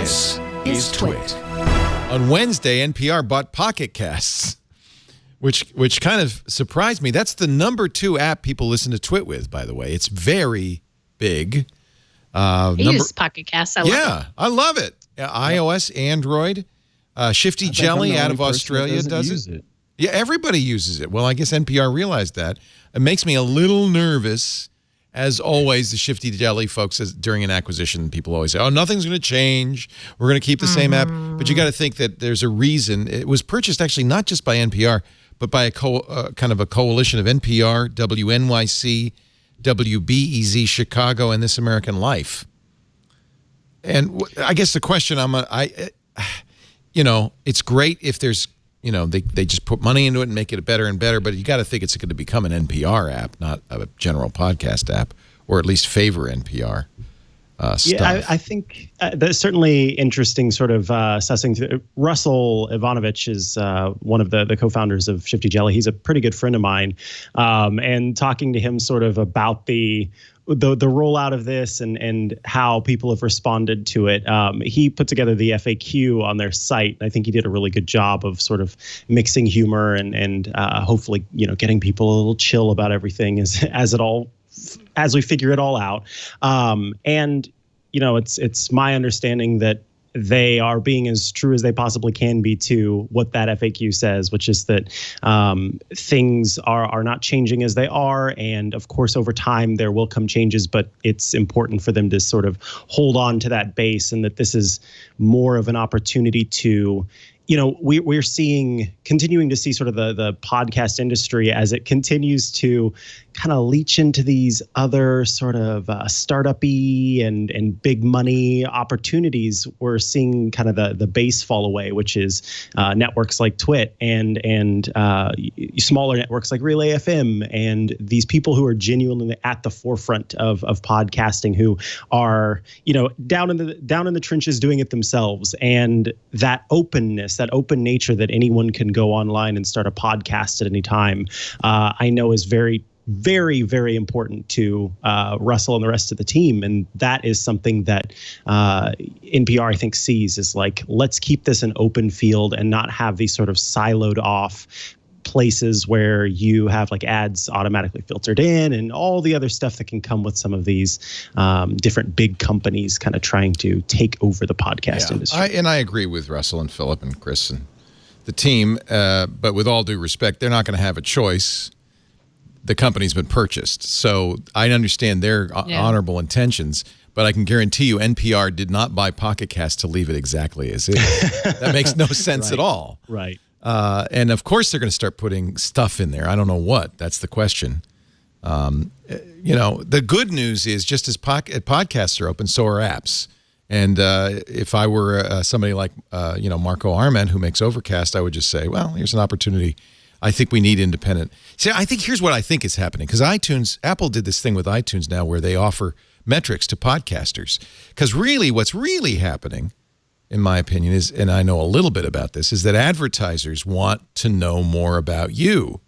This is TWiT. On Wednesday, NPR bought Pocket Casts, which kind of surprised me. That's the #2 app people listen to TWiT with, by the way. It's very big. I use Pocket Casts. I love it. I love it. iOS, Android. Shifty Jelly out of Australia does it. Yeah, everybody uses it. Well, I guess NPR realized that. It makes me a little nervous. As always, the Shifty Jelly folks, during an acquisition, people always say, oh, nothing's going to change. We're going to keep the same app. But you got to think that there's a reason. It was purchased actually not just by NPR, but by a kind of a coalition of NPR, WNYC, WBEZ Chicago, and This American Life. And I guess the question it's great if there's, they just put money into it and make it better and better, but you got to think it's going to become an NPR app, not a general podcast app, or at least favor NPR stuff. Yeah, I think that's certainly interesting sort of sussing through. Russell Ivanovich is one of the co-founders of Shifty Jelly. He's a pretty good friend of mine, and talking to him sort of about the rollout of this and how people have responded to it. He put together the FAQ on their site. I think he did a really good job of sort of mixing humor and hopefully, getting people a little chill about everything as we figure it all out. It's my understanding that they are being as true as they possibly can be to what that FAQ says, which is that things are not changing as they are. And of course, over time, there will come changes, but it's important for them to sort of hold on to that base, and that this is more of an opportunity to, we're continuing to see sort of the podcast industry as it continues to kind of leach into these other sort of startup-y and big money opportunities. We're seeing kind of the base fall away, which is networks like TWiT and smaller networks like Relay FM, and these people who are genuinely at the forefront of podcasting, who are down in the trenches doing it themselves. And that openness, that open nature that anyone can go online and start a podcast at any time, I know is very, very, very important to Russell and the rest of the team. And that is something that NPR, I think, sees is like, let's keep this an open field and not have these sort of siloed off places where you have like ads automatically filtered in and all the other stuff that can come with some of these different big companies kind of trying to take over the podcast industry. I agree with Russell and Philip and Chris and the team, but with all due respect, they're not going to have a choice. The company's been purchased. So I understand their honorable intentions, but I can guarantee you NPR did not buy Pocket Cast to leave it exactly as is. That makes no sense at all. Right. And of course they're going to start putting stuff in there. I don't know what. That's the question. The good news is just as podcasts are open, so are apps. And if I were somebody like, Marco Arment, who makes Overcast, I would just say, well, here's an opportunity. I think we need independent. See, I think here's what I think is happening. Because Apple did this thing with iTunes now where they offer metrics to podcasters. Because really what's really happening, in my opinion, is, and I know a little bit about this, is that advertisers want to know more about you.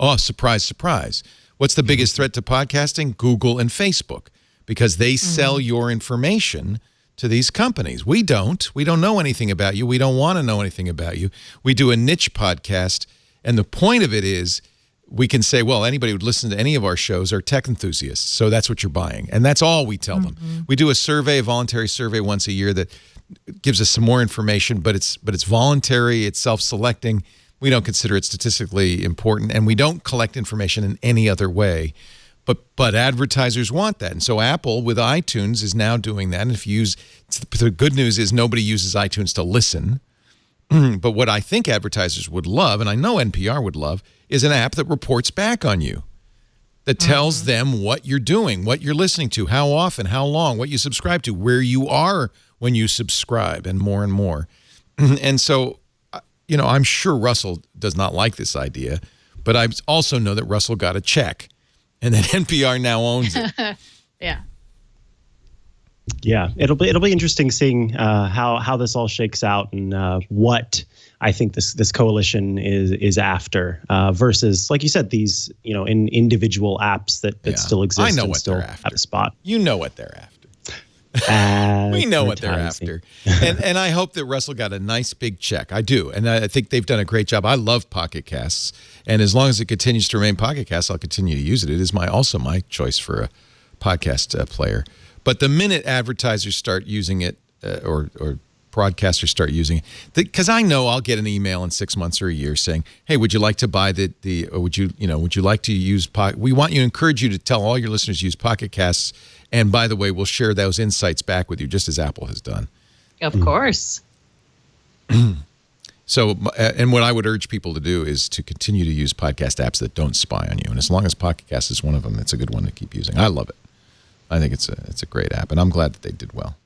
Oh, surprise, surprise. What's the biggest threat to podcasting? Google and Facebook. Because they sell your information to these companies. We don't know anything about you. We don't want to know anything about you. We do a niche podcast. And the point of it is we can say, well, anybody who would listen to any of our shows are tech enthusiasts. So that's what you're buying. And that's all we tell them. We do a voluntary survey once a year that gives us some more information, but it's voluntary, it's self-selecting. We don't consider it statistically important, and we don't collect information in any other way. But advertisers want that. And so Apple with iTunes is now doing that. And the good news is nobody uses iTunes to listen. But what I think advertisers would love, and I know NPR would love, is an app that reports back on you, that tells them what you're doing, what you're listening to, how often, how long, what you subscribe to, where you are when you subscribe, and more and more. And so, I'm sure Russell does not like this idea, but I also know that Russell got a check and that NPR now owns it. Yeah. Yeah, it'll be interesting seeing how this all shakes out and what I think this coalition is after versus, like you said, these individual apps that still exist. I know and what still they're after. Have a spot. You know what they're after. We know what they're after. And I hope that Russell got a nice big check. I do. And I think they've done a great job. I love Pocket Casts. And as long as it continues to remain Pocket Casts, I'll continue to use it. It is also my choice for a podcast player. But the minute advertisers start using it or broadcasters start using it, because I know I'll get an email in 6 months or a year saying, "Hey, would you like to buy or would you like to use we want you to encourage you to tell all your listeners to use Pocket Casts, and by the way, we'll share those insights back with you, just as Apple has done." Of course. So, and what I would urge people to do is to continue to use podcast apps that don't spy on you. And as long as Pocket Cast is one of them, it's a good one to keep using. I love it. I think it's a great app, and I'm glad that they did well.